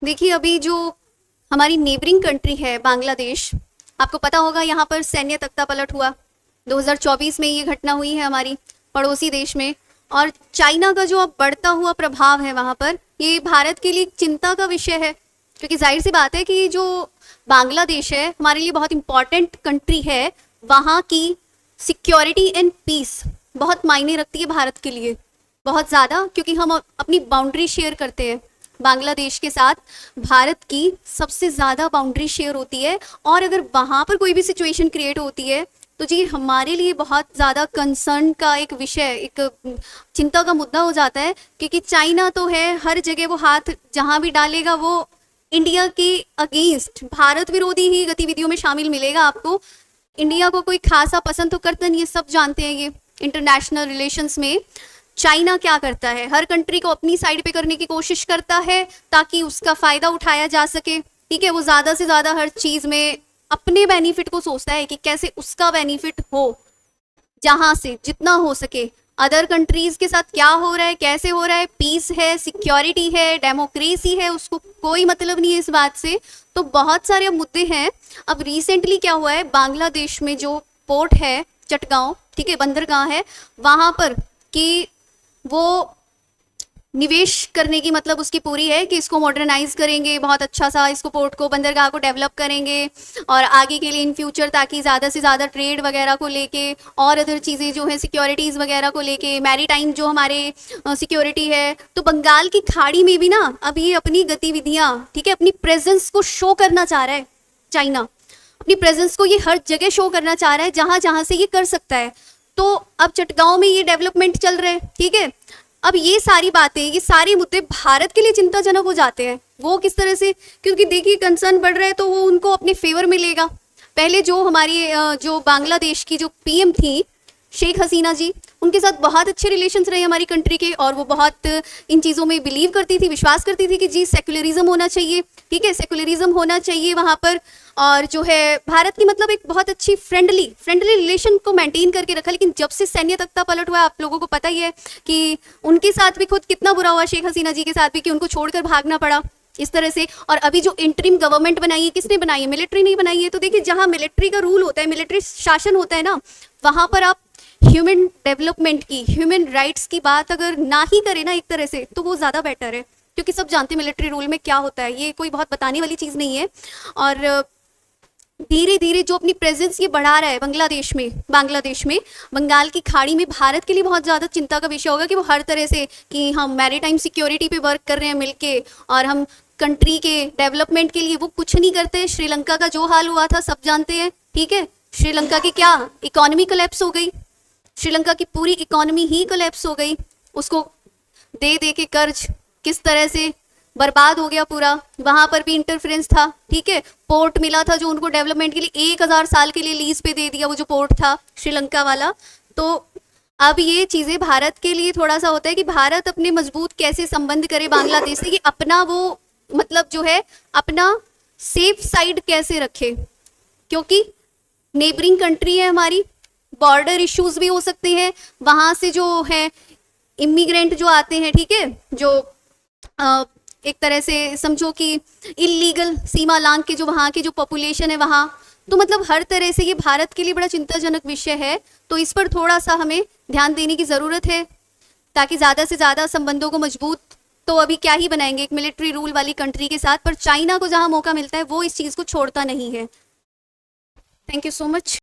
देखिए, अभी जो हमारी नेबरिंग कंट्री है बांग्लादेश, आपको पता होगा यहाँ पर सैन्य तख्ता पलट हुआ। 2024 में ये घटना हुई है हमारी पड़ोसी देश में। और चाइना का जो अब बढ़ता हुआ प्रभाव है वहाँ पर, ये भारत के लिए चिंता का विषय है, क्योंकि जाहिर सी बात है कि जो बांग्लादेश है हमारे लिए बहुत इंपॉर्टेंट कंट्री है। वहाँ की सिक्योरिटी एंड पीस बहुत मायने रखती है भारत के लिए, बहुत ज़्यादा, क्योंकि हम अपनी बाउंड्री शेयर करते हैं बांग्लादेश के साथ। भारत की सबसे ज़्यादा बाउंड्री शेयर होती है, और अगर वहाँ पर कोई भी सिचुएशन क्रिएट होती है तो जी हमारे लिए बहुत ज़्यादा कंसर्न का एक विषय, एक चिंता का मुद्दा हो जाता है, क्योंकि चाइना तो है हर जगह, वो हाथ जहाँ भी डालेगा वो इंडिया के अगेंस्ट भारत विरोधी ही गतिविधियों में शामिल मिलेगा आपको। इंडिया को कोई खासा पसंद तो करता नहीं है, सब जानते हैं ये। इंटरनेशनल रिलेशंस में चाइना क्या करता है, हर कंट्री को अपनी साइड पे करने की कोशिश करता है ताकि उसका फायदा उठाया जा सके। ठीक है, वो ज्यादा से ज्यादा हर चीज में अपने बेनिफिट को सोचता है कि कैसे उसका बेनिफिट हो, जहां से जितना हो सके। अदर कंट्रीज के साथ क्या हो रहा है, कैसे हो रहा है, पीस है, सिक्योरिटी है, डेमोक्रेसी है, उसको कोई मतलब नहीं है इस बात से। तो बहुत सारे मुद्दे हैं। अब रिसेंटली क्या हुआ है, बांग्लादेश में जो पोर्ट है चटगांव, ठीक है, बंदरगाह है वहां पर, कि वो निवेश करने की मतलब उसकी पूरी है कि इसको मॉडर्नाइज करेंगे, बहुत अच्छा सा इसको पोर्ट को, बंदरगाह को डेवलप करेंगे, और आगे के लिए इन फ्यूचर ताकि ज़्यादा से ज़्यादा ट्रेड वगैरह को लेके और अदर चीज़ें जो है सिक्योरिटीज़ वगैरह को लेके, मैरी टाइम जो हमारे सिक्योरिटी है। तो बंगाल की खाड़ी में भी ना अभी अपनी गतिविधियाँ, ठीक है, अपनी प्रेजेंस को शो करना चाह रहा है चाइना। अपनी प्रेजेंस को ये हर जगह शो करना चाह रहा है जहाँ जहाँ से ये कर सकता है। तो अब चटगांव में ये डेवलपमेंट चल रहे हैं, ठीक है। अब ये सारी बातें, ये सारे मुद्दे भारत के लिए चिंताजनक हो जाते हैं। वो किस तरह से, क्योंकि देखिए कंसर्न बढ़ रहा है तो वो उनको अपने फेवर में लेगा। पहले जो हमारी जो बांग्लादेश की जो पीएम थी शेख हसीना जी, उनके साथ बहुत अच्छे रिलेशंस रहे हमारी कंट्री के, और वो बहुत इन चीज़ों में बिलीव करती थी, विश्वास करती थी कि जी सेक्युलरिज्म होना चाहिए, ठीक है, सेक्युलरिज्म होना चाहिए वहाँ पर। और जो है भारत की मतलब एक बहुत अच्छी फ्रेंडली रिलेशन को मेंटेन करके रखा। लेकिन जब से सैन्य तख्ता पलट हुआ, आप लोगों को पता ही है कि उनके साथ भी खुद कितना बुरा हुआ, शेख हसीना जी के साथ भी, कि उनको छोड़कर भागना पड़ा इस तरह से। और अभी जो इंटरिम गवर्नमेंट बनाई है, किसने बनाई है? मिलिट्री नहीं बनाई है। तो देखिए, जहाँ मिलिट्री का रूल होता है, मिलिट्री शासन होता है ना, वहाँ पर आप ह्यूमन डेवलपमेंट की, ह्यूमन राइट्स की बात अगर ना ही करें ना एक तरह से, तो वो ज़्यादा बेटर है, क्योंकि सब जानते हैं मिलिट्री रूल में क्या होता है। ये कोई बहुत बताने वाली चीज़ नहीं है। और धीरे धीरे जो अपनी प्रेजेंस ये बढ़ा रहा है बांग्लादेश में बंगाल की खाड़ी में, भारत के लिए बहुत ज़्यादा चिंता का विषय होगा कि वो हर तरह से, कि हम मैरीटाइम सिक्योरिटी पे वर्क कर रहे हैं मिलके, और हम कंट्री के डेवलपमेंट के लिए वो कुछ नहीं करते। श्रीलंका का जो हाल हुआ था सब जानते हैं, ठीक है। श्रीलंका की क्या इकोनॉमी कोलैप्स हो गई, श्रीलंका की पूरी इकोनॉमी ही कोलैप्स हो गई। उसको दे दे के कर्ज किस तरह से बर्बाद हो गया पूरा। वहां पर भी इंटरफेरेंस था, ठीक है। पोर्ट मिला था जो उनको डेवलपमेंट के लिए 1000 साल के लिए लीज पे दे दिया, वो जो पोर्ट था श्रीलंका वाला। तो अब ये चीज़ें भारत के लिए थोड़ा सा होता है कि भारत अपने मजबूत कैसे संबंध करे बांग्लादेश से, कि अपना वो मतलब जो है अपना सेफ साइड कैसे रखे, क्योंकि नेबरिंग कंट्री है हमारी, बॉर्डर इश्यूज भी हो सकते हैं वहाँ से जो है इमिग्रेंट जो आते हैं, ठीक है, जो एक तरह से समझो कि इलीगल सीमा लांघ के जो वहाँ की जो पॉपुलेशन है वहाँ। तो मतलब हर तरह से ये भारत के लिए बड़ा चिंताजनक विषय है। तो इस पर थोड़ा सा हमें ध्यान देने की ज़रूरत है, ताकि ज़्यादा से ज़्यादा संबंधों को मजबूत, तो अभी क्या ही बनाएंगे एक मिलिट्री रूल वाली कंट्री के साथ, पर चाइना को जहाँ मौका मिलता है वो इस चीज़ को छोड़ता नहीं है। Thank you so much.